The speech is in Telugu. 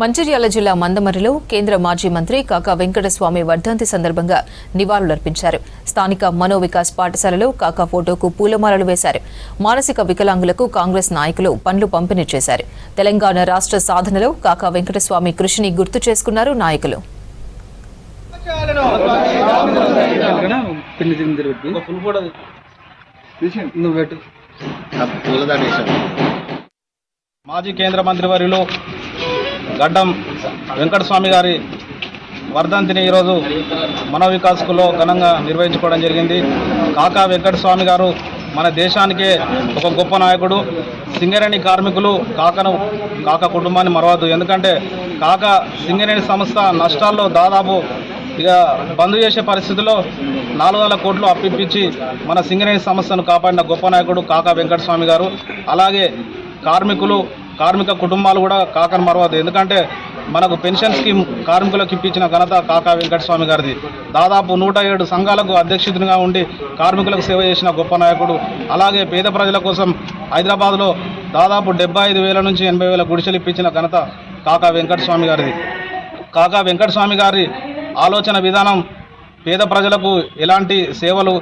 మంచిర్యాల జిల్లా మందమర్రిలో కేంద్ర మాజీ మంత్రి కాకా వెంకటస్వామి వర్ధంతి సందర్భంగా నివాళులర్పించారు. స్థానిక మనోవికాస్ పాఠశాలలో కాకా ఫోటోకు పూలమాలలు వేశారు. మానసిక వికలాంగులకు కాంగ్రెస్ నాయకులు పండ్లు పంపిణీ చేశారు. తెలంగాణ రాష్ట్ర సాధనలో కాకా వెంకటస్వామి కృషిని గుర్తు చేసుకున్నారు నాయకులు. మాజీ కేంద్ర మంత్రివర్యులు గడ్డం వెంకటస్వామి గారి వర్ధంతిని ఈరోజు మనోవికాస్లో ఘనంగా నిర్వహించుకోవడం జరిగింది. కాకా వెంకటస్వామి గారు మన దేశానికే ఒక గొప్ప నాయకుడు. సింగరేణి కార్మికులు కాకా కుటుంబాన్ని మరవద్దు. ఎందుకంటే కాకా సింగరేణి సంస్థ నష్టాల్లో దాదాపు ఇక బంద్ చేసే పరిస్థితిలో 400 కోట్లు అప్పిప్పించి మన సింగరేణి సంస్థను కాపాడిన గొప్ప నాయకుడు కాకా వెంకటస్వామి గారు. అలాగే కార్మిక కుటుంబాలు కూడా కాకను మరవద్దు. ఎందుకంటే మనకు పెన్షన్ స్కీమ్ కార్మికులకు ఇప్పించిన ఘనత కాకా వెంకటస్వామి గారిది. దాదాపు 107 సంఘాలకు అధ్యక్షుడిగా ఉండి కార్మికులకు సేవ చేసిన గొప్ప నాయకుడు. అలాగే పేద ప్రజల కోసం హైదరాబాద్లో దాదాపు 75,000 నుంచి 80,000 గుడిసెలు ఇప్పించిన ఘనత కాకా వెంకటస్వామి గారిది. కాకా వెంకటస్వామి గారి ఆలోచన విధానం పేద ప్రజలకు ఎలాంటి సేవలు